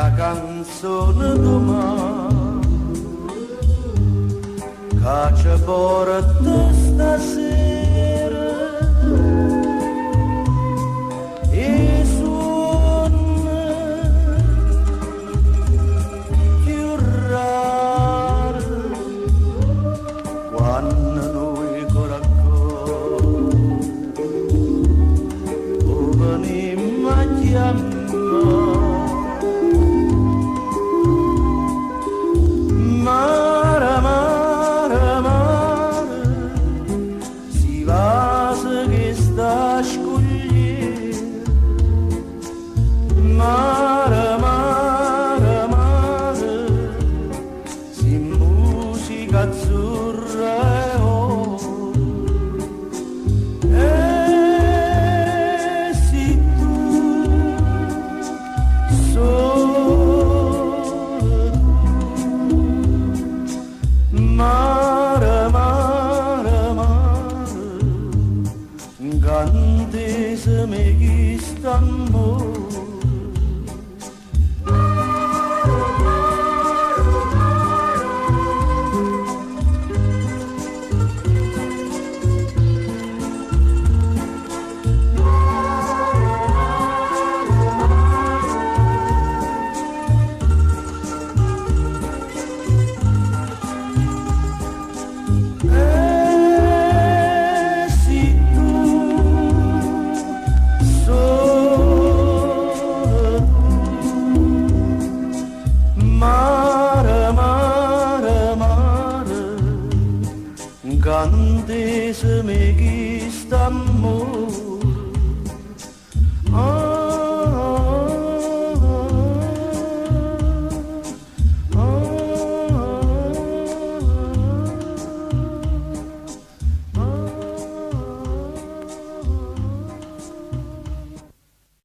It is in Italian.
la canzone domani che ci porta stasera e suona più raro quando noi coracco venimmo a chiamare. Mare, mare, mare, si va che sta a scogliere. Mare, mare, mare, si musica azzurra e oro. E si tu mare, mare, mare, incantesimi che stanno. Mare, mare, mare, incantesimi che stanno.